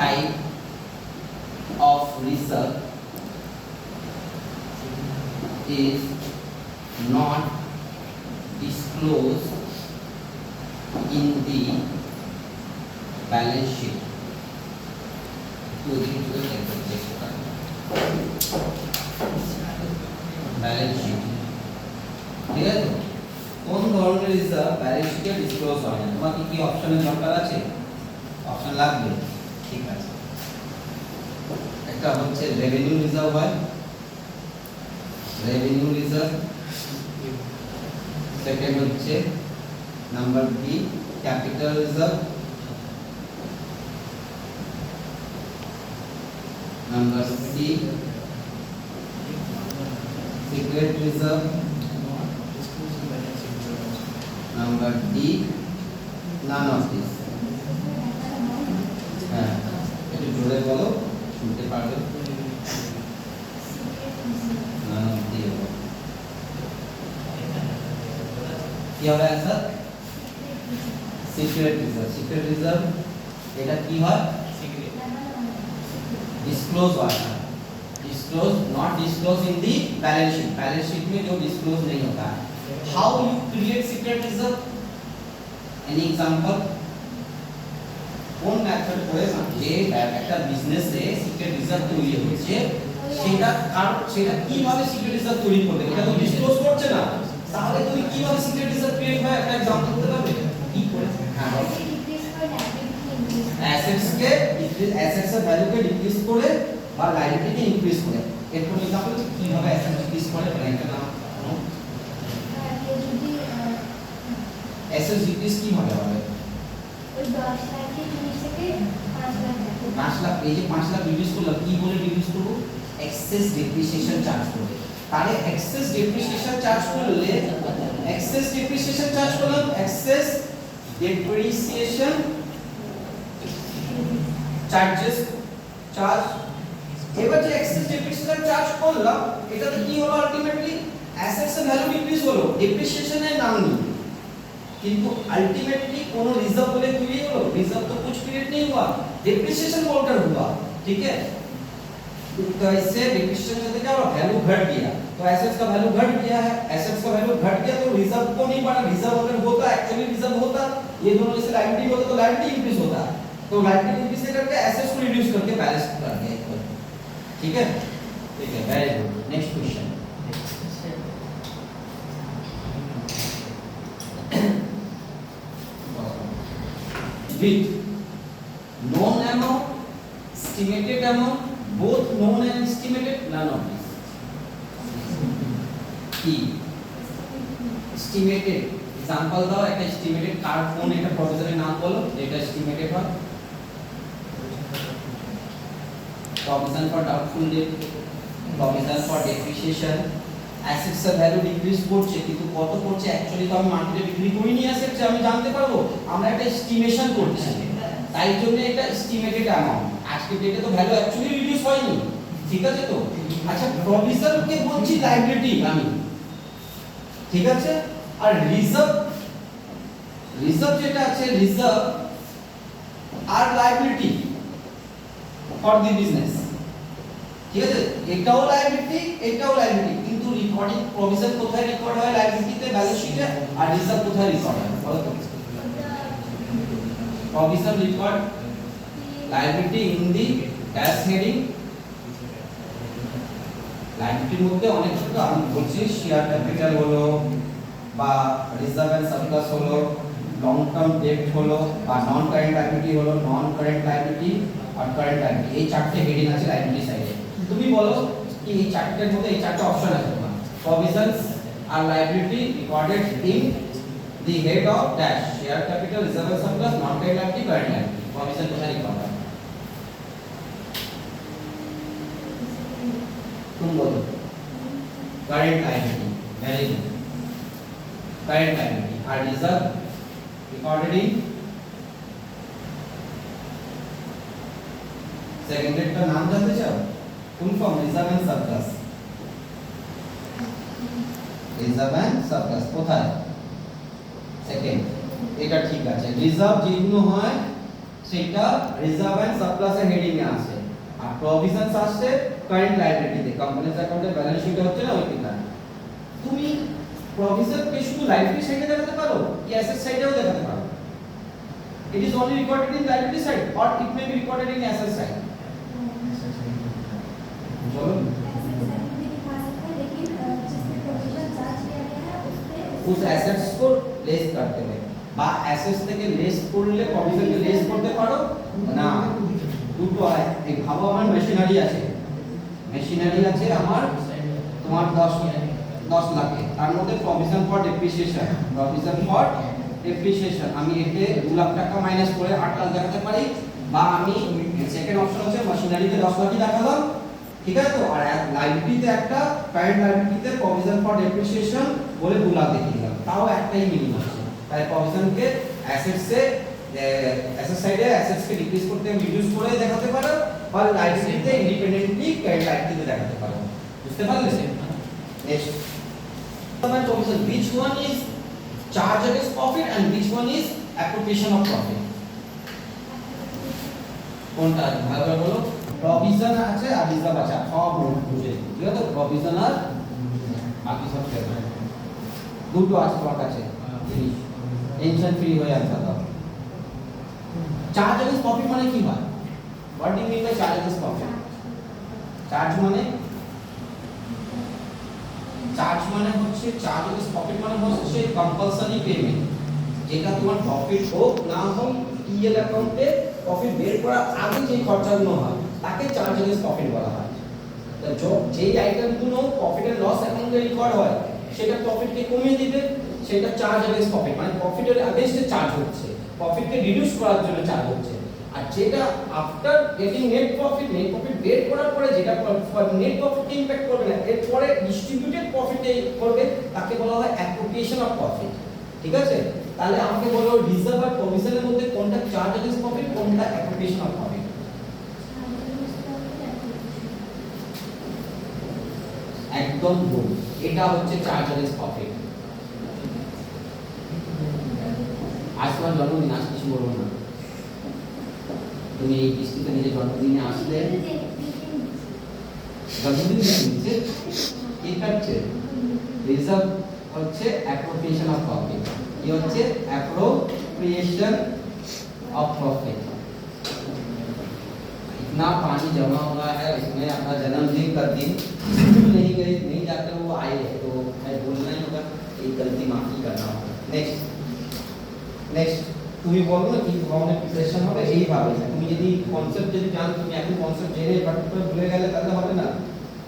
type of reserve is not disclosed in the balance sheet. Balance sheet ঠিক আছে কোন ধরনের রিজার্ভ ব্যালেন্স শিটে ডিসক্লোজ হয় না তোমাকে কি অপশনের দরকার আছে অপশন লাগবে ঠিক আছে একটা হচ্ছে রেভিনিউ রিজার্ভ হয় রেভিনিউ রিজার্ভ সেকেন্ড হচ্ছে number B capital reserve number C secret reserve number D none of this হ্যাঁ একটু জোরে বলো শুনতে পারবে none of the above কি হবে आंसर secret reserve এটা কি হয় डिस्क्लोज হয় না disclose not disclose in the balance sheet में जो disclose नहीं होता है how you create secret reserve any example কোন মেথড করে যে একটা বিজনেসে সিক্রেট রিজার্ভ তৈরি হচ্ছে সেটা কিভাবে সিক্রেট রিজার্ভ তৈরি করবে এটা তো ডিসক্লোজ করছে না তাহলে তুমি কিভাবে সিক্রেট রিজার্ভ ক্রিয়েট হয় একটা एग्जांपल দিতে পারবে কি করে হ্যাঁ অ্যাসেটস এর ভ্যালুকে ডিক্রিজ করে বা লায়াবিলিটি ইনক্রিজ করে এরপর एग्जांपल কিভাবে অ্যাসেট ডিক্রিজ করে ব্যাংকের নাম অ্যাসেট ডিক্রিজ কিভাবে হবে ওই 10 লাখ থেকে 5 লাখ 5 লাখ এই যে 5 লাখ ডিক্রিজ করলাম কি বলে ডিক্রিজ করব এক্সেস ডেপ্রিসিয়েশন চার্জ করে তাহলে এক্সেস ডেপ্রিসিয়েশন চার্জ করলে এক্সেস ডেপ্রিসিয়েশন চার্জ করলাম এক্সেস ডেপ্রিসিয়েশন চার্জেস চার্জ এবার যে এক্সেস ডেপ্রিসিয়েশন চার্জ করলাম এটাতে কি হলো আলটিমেটলি অ্যাসেটস এর ভ্যালু ডিক্রিজ হলো ডেপ্রিসিয়েশনের নাম নেই किंतु अल्टीमेटली कोनो रिजर्व बोले क्रिएट हो रिजर्व तो कुछ क्रिएट नहीं हुआ डेप्रिसिएशन बोलकर हुआ ठीक है तो इससे डेप्रिसिएशन से क्या हुआ वैल्यू घट गया तो एसेट्स का वैल्यू घट गया है एसेट्स का वैल्यू घट गया तो रिजर्व को नहीं बढ़ा रिजर्व अगर होता एक्चुअली रिजर्व होता ये दोनों जैसे लायबिलिटी होता तो लायबिलिटी इंक्रीज होता तो लायबिलिटी इंक्रीज करके एसेट्स को रिड्यूस करके बैलेंस कर दिया ठीक है very good next question with known amount estimated amount both known and estimated none of this কি estimated एग्जांपल দাও একটা estimated কার কোন একটা প্রভিশনের নাম বলো যেটা estimated হয় provision for doubtful debt provision for depreciation assets এর ভ্যালু ডিক্রিজ করছে কিন্তু কত করছে অ্যাকচুয়ালি তো আমি মার্কেটে বিক্রি করিনি অ্যাসেটস আমি জানতে পারবো আমরা একটা এস্টিমেশন করছি তাই জন্য এটা এস্টিমেটেড অ্যামাউন্ট আজকে ডেটে তো ভ্যালু অ্যাকচুয়ালি রিডিউস হয়নি ঠিক আছে তো আচ্ছা প্রভিশন কে বলছি লায়াবিলিটি আমি ঠিক আছে আর রিজার্ভ যেটা আছে রিজার্ভ আর লায়াবিলিটি ফর দি বিজনেস ঠিক আছে এটাও লায়াবিলিটি কিন্তু রিকর্ডিং প্রভিশন কোথায় রেকর্ড হয় লায়াবিলিটিতে ব্যালেন্স শিটে আর রিজার্ভ কোথায় রেকর্ড হয় বলো তো provision record liability in the dash heading liability মধ্যে অনেক কিছু আমি বলছি শেয়ার ক্যাপিটাল হলো বা রিজার্ভ এন্ড সারপ্লাস হলো লং টার্ম ডেট হলো বা নন কারেন্ট লায়াবিলিটি হলো নন কারেন্ট লায়াবিলিটি আর কারেন্ট লায়াবিলিটি এই চারটি হেডিং আছে লায়াবিলিটি সাইডে তুমি বলো কি এই চারটির মধ্যে এই চারটি অপশন আছে তোমার provisions আর liability recorded in the head of dash share capital reserve and surplus non current liability current liability provision কোথায় লিখা হবে তুমি বলো current liability very good current liability R reserve recorded in second date का नाम जानते चाहो full form reserve and surplus কোথায় সেকেন্ড এটা ঠিক আছে রিজার্ভ যেগুলো হয় সেটা রিজার্ভ এন্ড সারপ্লাসের হেডিং এ আছে, আর প্রভিশনস আসছে কারেন্ট লায়াবিলিটিতে, কোম্পানিজ অ্যাকাউন্টের ব্যালেন্স শিটে হচ্ছে না ওইটা। তুমি প্রভিশন কে শুধু লায়াবিলিটি সাইডে দেখাতে পারো কি অ্যাসেট সাইডেও দেখাতে পারো? It is only recorded in liability side or it may be recorded in asset side. चलो उस एसेट्स को लेस करते हैं বা অ্যাসেটস থেকে লেস করলে প্রভিশনকে লেস করতে পারো না, দুটো হয়। এই ভাবো আমার মেশিনারি আছে, আমার তোমার 10 লাখে, তার মধ্যে প্রভিশন ফর ডেপ্রিসিয়েশন আমি এতে 2 লাখ টাকা মাইনাস করে 8 লাখ দেখাতে পারি, বা আমি সেকেন্ড অপশন হচ্ছে মেশিনারিতে 10 লাখই দেখালাম, ঠিক আছে তো। আর লাইবিলিটিতে একটা কারেন্ট লাইবিলিটিতে প্রভিশন ফর ডেপ্রিসিয়েশন বলে 2 লাখ দেখিয়ে দিলাম, তাও একটাই মিনিং আছে। তাই প্রভিশনকে অ্যাসেট সাইডে অ্যাসেটসকে ডিক্রিজ করতে রিডিউস করে দেখাতে পারো, আর লাইবিলিটিতে ইন্ডিপেন্ডেন্টলি কারেন্ট লাইবিলিটিতে দেখাতে পারো। বুঝতে পারলে? Next provision, which one is charge against profit and which one is appropriation of profit? কোনটা ভালো বলো? প্রভিশন আছে আর রিজার্ভ আছে, সব বুঝে ঠিক আছে। প্রভিশন আর বাকি সব শেষ, দুটো আছে তোমার কাছে, টেনশন ফ্রি হয়ে আনসার দাও। চার্জ against profit মানে কি হয়? What do you mean by charge against profit? Charge মানে হচ্ছে চার্জ against profit মানে হচ্ছে কম্পালসরি পেমেন্ট, যেটা তোমার প্রফিট হোক না হোক টিএল অ্যাকাউন্টে প্রফিট বের করার আগে যে খরচাগুলো হয় তাকে চার্জ against profit বলা হয়। তো যেই আইটেমগুলো প্রফিট এন্ড লস অ্যাকাউন্টে রেকর্ড হয় সেটা প্রফিটকে কমিয়ে দিবে, সেটা চার্জ against profit, মানে প্রফিটের अगेंस्ट চার্জ হচ্ছে, প্রফিটকে রিডিউস করার জন্য চার্জ হচ্ছে। আর যেটা আফটার গেটিং নেট প্রফিট বের করার পরে যেটা নেট প্রফিটকে ইমপ্যাক্ট করবে না, এরপরে ডিস্ট্রিবিউটেড প্রফিটে করবে, তাকে বলা হয় অ্যাপ্রোপ্রিয়েশন অফ প্রফিট। ঠিক আছে, তাহলে আমাকে বলো রিজার্ভ আর প্রভিশনের মধ্যে কোনটা চার্জ against প্রফিট, কোনটা অ্যাপ্রোপ্রিয়েশন অফ প্রফিট? একদম ভুল, এটা হচ্ছে চার্জ against প্রফিট। আজ তোমার জন্মদিন, আজ কিছু বলবো না, তুমি এই কিস্তিতে নিজের জন্মদিনে আসলে জন্মদিন দিচ্ছে কি করছে? রিজার্ভ হচ্ছে অ্যাপ্রোপ্রিয়েশন অফ প্রফিট, কি হচ্ছে অ্যাপ্রোপ্রিয়েশন ऑफ प्रॉफिट। इतना पानी जमा हुआ है इसमें, अपना जन्मदिन का दिन स्कूल नहीं गए, नहीं जाते वो आए, तो मैं बोलना ही होगा, एक गलती माफी करना होगा। नेक्स्ट তুমি বলো না কি ধরনের প্রিপারেশন হবে, এইভাবে তুমি যদি কনসেপ্ট যদি জানো, তুমি এখন কনসেপ্ট জেনে পার্টিকুলার ভুলে গেলে তাহলে হবে না,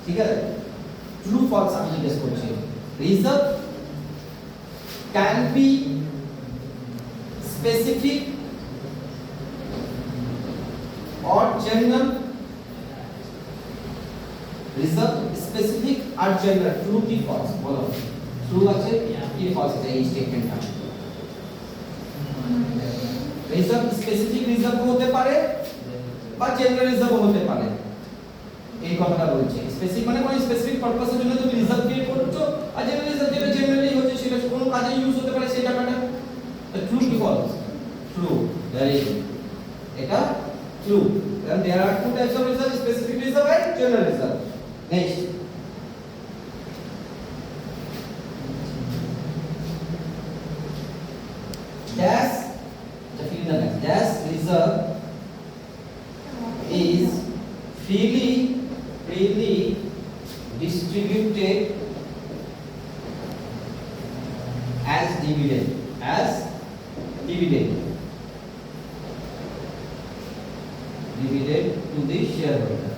ঠিক আছে। ট্রু ফলস আমি জিজ্ঞেস করছি, reserve can be specific or general? Reserve specific or general? True ki false? bolo true ache ki false আছে এই স্টেটমেন্টটা? রিজার্ভ স্পেসিফিক রিজার্ভ হতে পারে বা জেনারেল রিজার্ভ হতে পারে, এই কথাটা বলছে। স্পেসিফিক মানে কোন স্পেসিফিক পারপাসের জন্য তুমি রিজার্ভ ক্রিয়েট করছো, আর জেনারেল রিজার্ভ যেটা জেনারেলি হচ্ছে সেটা কোনো কাজে ইউজ হতে পারে, সেই টাকাটা। ট্রু কি ফলস? ট্রু, ভেরি গুড, এটা true. Then there are two types of reserve: specific reserve and general reserve. Next, dash the fill in the blanks. Dash reserve is freely distributed as dividend to the shareholder,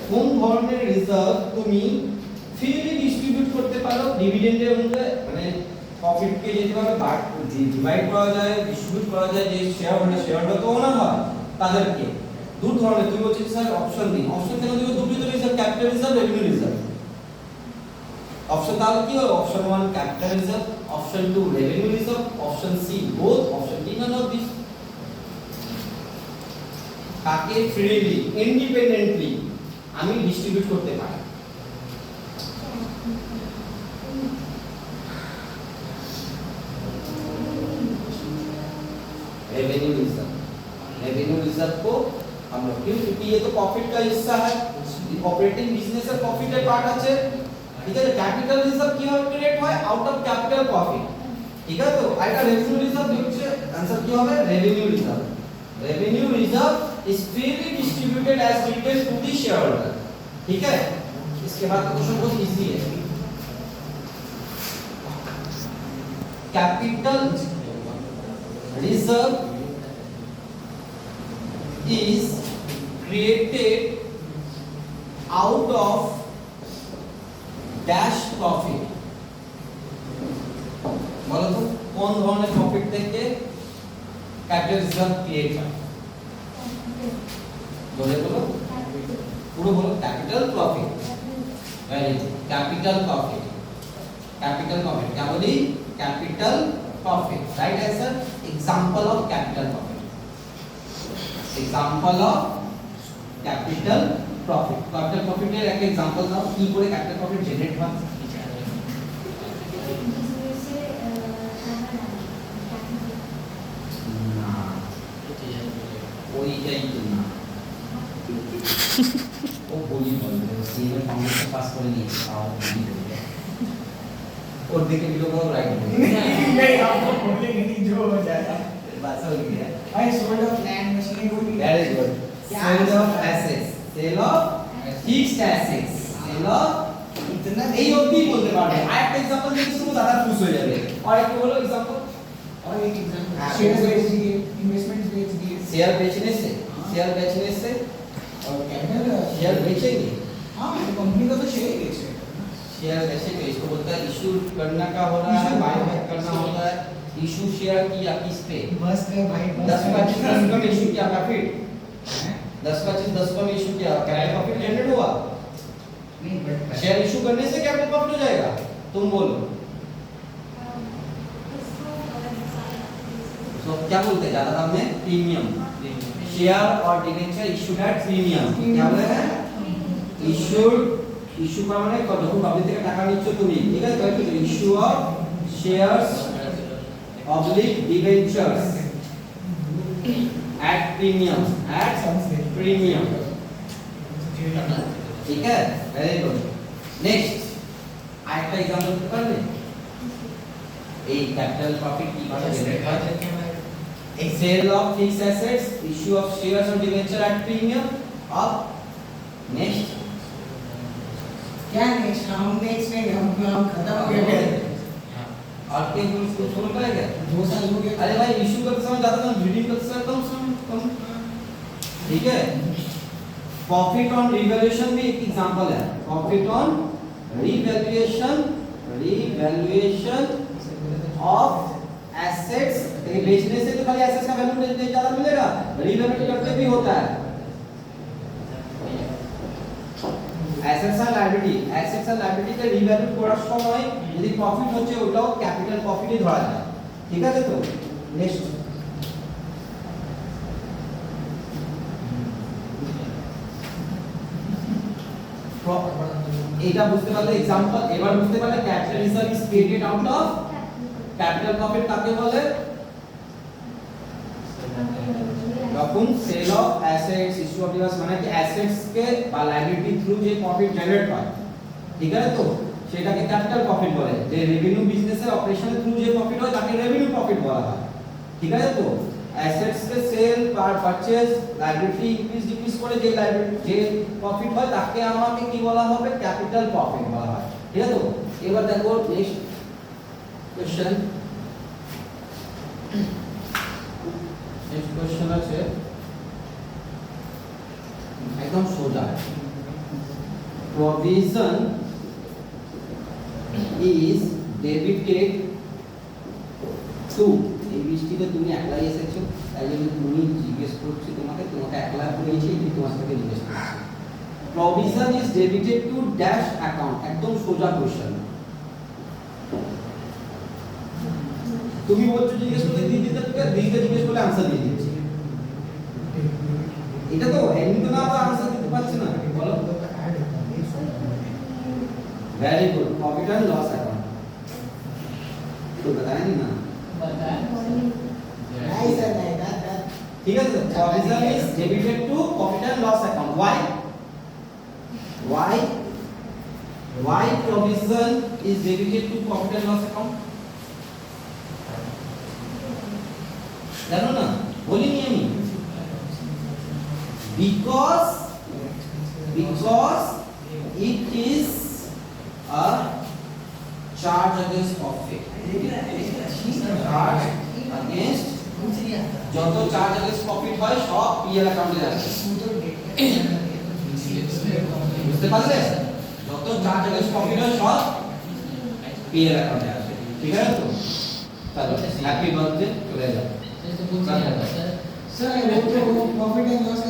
কোন ধরনের reserve তুমি freely distribute করতে পারো ডিভিডেন্ডের মধ্যে, মানে প্রফিটকে যেভাবে divide করা যায়, ডিস্ট্রিবিউট করা যায়, যে শেয়ারহোল্ডার তো ওনার হয় তাদেরকে। দু ধরনের, তুমি বলছো স্যার অপশন দিন, অপশন কেন দিব? দুটো তো reserve, capital reserve, revenue reserve. Option তাহলে কি হবে? Option 1 capital reserve, option 2 revenue reserve, option C both, option D none of this. কাকে ফ্রিলি ইন্ডিপেন্ডেন্টলি আমি ডিস্ট্রিবিউট করতে পারি? रेवेन्यू रिजर्व को हम लोग क्यों, क्योंकि ये तो प्रॉफिट का हिस्सा है, ऑपरेटिंग बिजनेस এর প্রফিটের পার্ট আছে, ঠিক আছে। ক্যাপিটাল রিজার্ভ কি হবে, ক্রিয়েট হয় আউট অফ ক্যাপিটাল প্রফিট, ঠিক আছে। তো আর এটা রেভিনিউ রিজার্ভ হচ্ছে, आंसर কি হবে, revenue reserve. Revenue reserve is freely distributed as dividend to the share holder, ठीक है। इसके बाद का क्वेश्चन बहुत इजी है। Capital reserve is created out of dash profit, বলো তো কোন ধরনের প্রফিট থেকে ক্যাপিটাল রিজার্ভ ক্রিয়েট হয়, বলে বলো, পুরো বলো, capital profit, capital profit, capital profit क्या बोली, capital profit, right answer. Example of capital profit, example of capital profit, capital profit এর একটা एग्जांपल দাও, কি করে ক্যাপিটাল প্রফিট জেনারেট হয়। না ওইটাই তো না, ও বলি বলবে সিএম ফাউন্ডেশন পাস করে নিয়েছে, তাও বলি বলবে और देखे वीडियो को राइट नहीं आपको बोलेंगे नहीं जो हो जाएगा। बस हो गया। भाई सोल्ड ऑफ लैंड मशीनरी को भी very good. Sale of assets, sale of fixed assets, sale of इतना এই অবধি বলতে পারবে। আর একটা एग्जांपल দিলে শুধু দাদা খুশ হয়ে যাবে। और एक बोलो एग्जांपल, और एक एग्जांपल शेयर बेच दिए, इन्वेस्टमेंट्स बेच दिए, शेयर बेचने से, शेयर बेचने से और कैपिटल शेयर बेचेंगे, हां कंपनी का तो शेयर ही बेच रहे हैं। शेयर बेचेंगे, इसको बोलता है इशू करना का हो रहा है, बाय बैक करना होता है। इशू शेयर किया किस पे, बस है भाई बस 10 का चीज 10 का इशू किया प्रॉफिट, 10 का चीज 10 का इशू किया, कैपिटल प्रॉफिट जनरेट हुआ। नहीं बट शेयर इशू करने से कैपिटल प्रॉफिट हो जाएगा, तुम बोलो। तो क्या बोलते हैं ज्यादा दाम में, प्रीमियम, शेयर और डिबेंचर इशूड एट प्रीमियम, क्या बोले हैं, इशूड, इशू का মানে যখন পাবলিক থেকে টাকা নিচ্ছ তুমি, ঠিক আছে, তো issue of shares oblique debentures at premium, at premium, ठीक है, वेरी गुड। नेक्स्ट আরেকটা एग्जांपल দিতে পারবে, এই ক্যাপিটাল প্রফিট কিভাবে জেনারেট হয়। A sale of fixed assets, issue of shares or debenture at premium, और next क्या नेक्स्ट, हम नेक्स्ट नहीं, हम खत्म हो गया। और के कुछ समझ पाएगा, 2 साल हो गए। अरे भाई इशू करते समय ज्यादा कम, रीडिंग करते समय कम, ठीक है। प्रॉफिट ऑन रिवैल्यूएशन भी एक एग्जांपल है, profit on revaluation, revaluation of assets, ये बेचने से तो खाली एसेट्स का वैल्यू नहीं ज्यादा मिलेगा, रिवैल्यूएट करके भी होता है। অ্যাসেটস আর লায়াবিলিটি, অ্যাসেটস আর লায়াবিলিটিতে রিভ্যালু করার সময় যদি প্রফিট হচ্ছে ওটাও ক্যাপিটাল প্রফিটই ধরা যায়, ঠিক আছে। তো নেক্সট এটা বুঝতে পারলে एग्जांपल, এবার বুঝতে পারলে capital reserve is created out of capital profit কাকে বলে, যখন sale of assets, issue of device মানে কি অ্যাসেটস কে বা লায়াবিলিটি থ্রু যে প্রফিট জেনারেট হয়, ঠিক আছে। তো সেটাকে ক্যাপিটাল প্রফিট বলে, যে রেভিনিউ বিজনেসের অপারেশনের থ্রু যে প্রফিট হয় তাকে রেভিনিউ প্রফিট বলা হয়, ঠিক আছে। তো অ্যাসেটস কে সেল বা পারচেজ, লায়াবিলিটি ইনক্রিজ ডিক্রিজ করে যে লায়াবিলিটি যে প্রফিট হয় তাকে আমাকে কি বলা হবে, ক্যাপিটাল প্রফিট বলা হয়, ঠিক আছে। তো এবার দেখো নেক্সট কোশ্চেন, नेक्स्ट क्वेश्चन আছে একদম সোজা, provision is debited to, এই বৃষ্টিতে তুমি একলাই এসেছো তাই জন্য তুমি জিজ্ঞেস করছি তোমাকে, তোমাকে একলা করেছি কি তোমার থেকে জিজ্ঞেস করছি। provision is debited to dash account, একদম সোজা কোশ্চেন। তুমি বলছো জিজ্ঞেস করলে দিদিতে জিজ্ঞেস করলে आंसर দিয়ে দিচ্ছি, এটা তো এমনি তো না বা आंसर দিতে পারছে না, বলো। Very good, profit and loss account तो बताया नहीं ना, नहीं सर नहीं था ঠিক আছে provision is debited to profit and loss account why provision is debited to profit and loss account জানো না বলিনি আমি because it is a charge against profit charge against যত চার্জ against profit হয় সব পিএল অ্যাকাউন্টে যাচ্ছে বুঝতে পারলে যত চার্জ against profit হয় সব পিএল অ্যাকাউন্টে আসে ঠিক আছে তো চলো হ্যাপি বার্থডে চলে যাও सर वो तो प्रॉफिट एंड लॉस